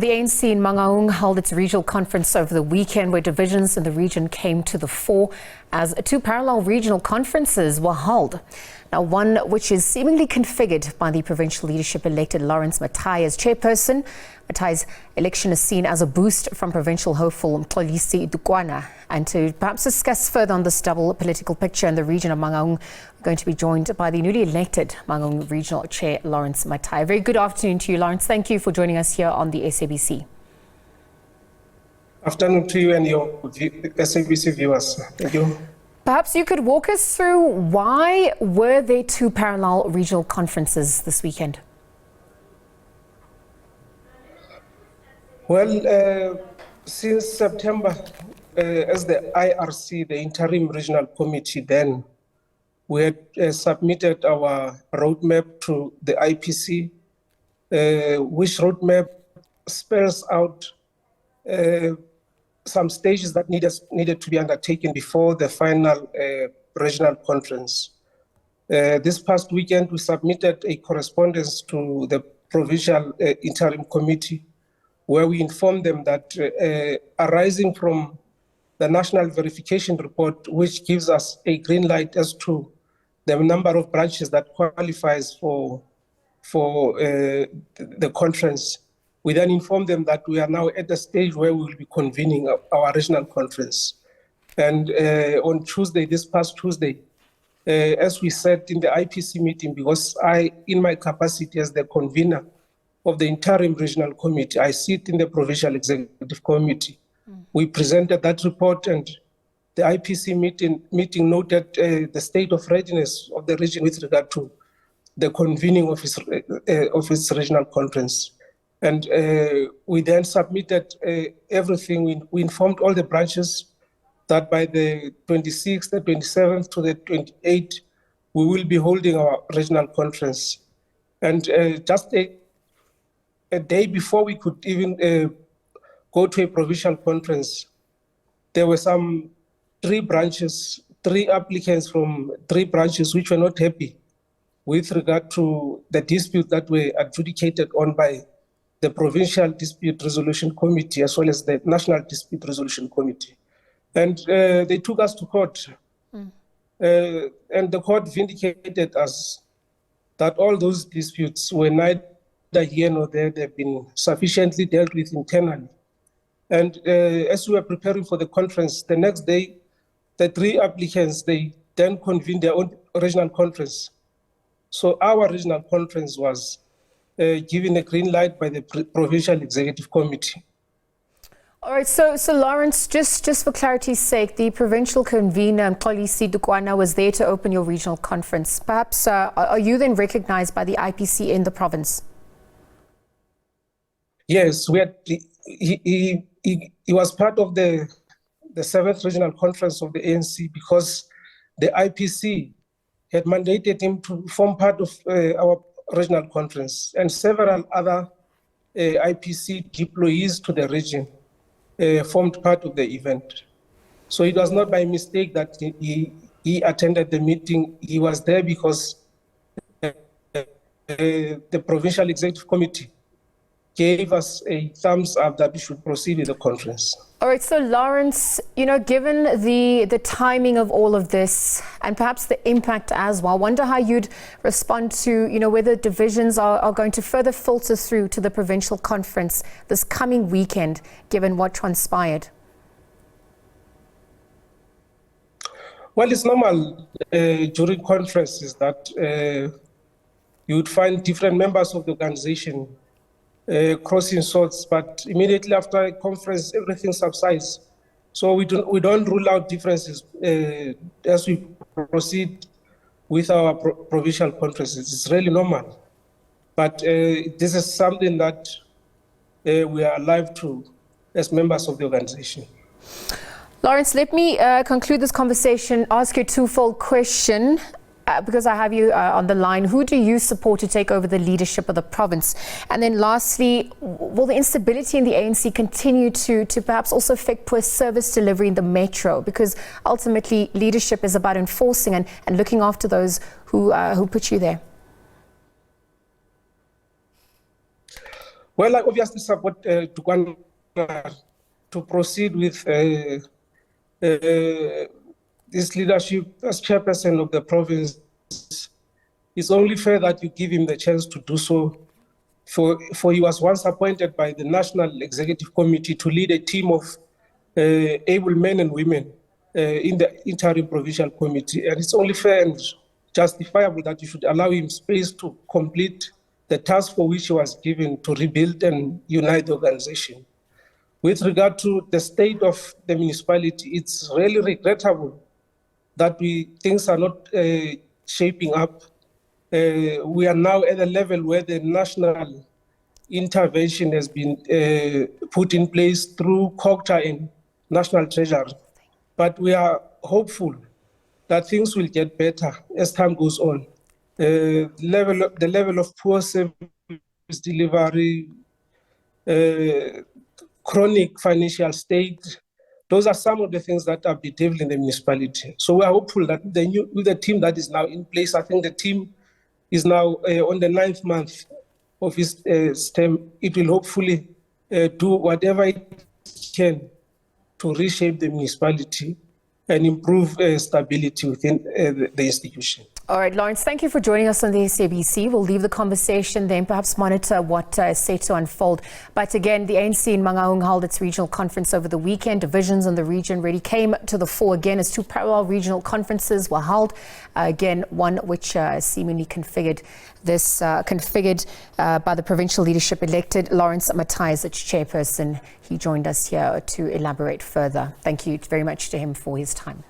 Well, the ANC in Mangaung held its regional conference over the weekend where divisions in the region came to the fore as two parallel regional conferences were held. Now, one which is seemingly configured by the provincial leadership elected Lawrence Mathai as chairperson. Mathai's election is seen as a boost from provincial hopeful Mxolisi Dukwana. And to perhaps discuss further on this double political picture in the region of Mangaung, we're going to be joined by the newly elected Mangaung Regional Chair Lawrence Mathai. Very good afternoon to you, Lawrence. Thank you for joining us here on the SABC. Afternoon to you and your SABC viewers. Thank you. Perhaps you could walk us through why were there two parallel regional conferences this weekend? Well, since September, as the IRC, the Interim Regional Committee, then we had submitted our roadmap to the IPC, which roadmap spells out some stages that needed to be undertaken before the final regional conference. This past weekend, we submitted a correspondence to the Provincial Interim Committee, where we informed them that arising from the National Verification Report, which gives us a green light as to the number of branches that qualifies for the conference, we then informed them that we are now at the stage where we will be convening our regional conference. And on Tuesday, this past Tuesday, as we said in the IPC meeting, because I, in my capacity as the convener of the Interim Regional Committee, I sit in the Provincial Executive Committee. We presented that report, and the IPC meeting noted the state of readiness of the region with regard to the convening of its regional conference. And we then submitted everything. We informed all the branches that by the 26th, the 27th to the 28th, we will be holding our regional conference. And just a day before we could even go to a provincial conference, there were three applicants from three branches which were not happy with regard to the dispute that were adjudicated on by the Provincial Dispute Resolution Committee as well as the National Dispute Resolution Committee. And they took us to court. And the court vindicated us that all those disputes were neither here nor there. They've been sufficiently dealt with internally. And as we were preparing for the conference, the next day, the three applicants, they then convened their own regional conference. So our regional conference was given a green light by the Provincial Executive Committee. All right, so Lawrence, just for clarity's sake, the provincial convener, Mxolisi Dukwana, was there to open your regional conference. Perhaps, are you then recognized by the IPC in the province? Yes, he was part of the 7th Regional Conference of the ANC because the IPC had mandated him to form part of our regional conference, and several other IPC deployees to the region formed part of the event. So it was not by mistake that he attended the meeting. He was there because the Provincial Executive Committee gave us a thumbs up that we should proceed with the conference. All right, so Lawrence, given the timing of all of this and perhaps the impact as well, I wonder how you'd respond to, whether divisions are going to further filter through to the provincial conference this coming weekend, given what transpired. Well, it's normal during conferences that you would find different members of the organization crossing swords, but immediately after a conference, everything subsides. So we don't rule out differences as we proceed with our provincial conferences. It's really normal. But this is something that we are alive to as members of the organization. Lawrence, let me conclude this conversation, ask you a twofold question. Because I have you on the line, who do you support to take over the leadership of the province? And then lastly, will the instability in the ANC continue to perhaps also affect poor service delivery in the metro? Because ultimately leadership is about enforcing and looking after those who put you there. Well, I obviously support Dukwana to proceed with this leadership as chairperson of the province. It's only fair that you give him the chance to do so. For he was once appointed by the National Executive Committee to lead a team of able men and women in the interim provincial committee. And it's only fair and justifiable that you should allow him space to complete the task for which he was given to rebuild and unite the organization. With regard to the state of the municipality, it's really regrettable that things are not shaping up. We are now at a level where the national intervention has been put in place through COGTA and National Treasury. But we are hopeful that things will get better as time goes on. The level of poor service delivery, chronic financial state, those are some of the things that are bedeviling the municipality. So we are hopeful that with the team that is now in place, I think the team is now on the 9th month of his term. It will hopefully do whatever it can to reshape the municipality and improve stability within the institution. All right, Lawrence, thank you for joining us on the SABC. We'll leave the conversation then, perhaps monitor what is set to unfold. But again, the ANC in Mangaung held its regional conference over the weekend. Divisions in the region really came to the fore again as two parallel regional conferences were held. Again, one which seemingly configured by the provincial leadership elected Lawrence Mathai as its chairperson. He joined us here to elaborate further. Thank you very much to him for his time.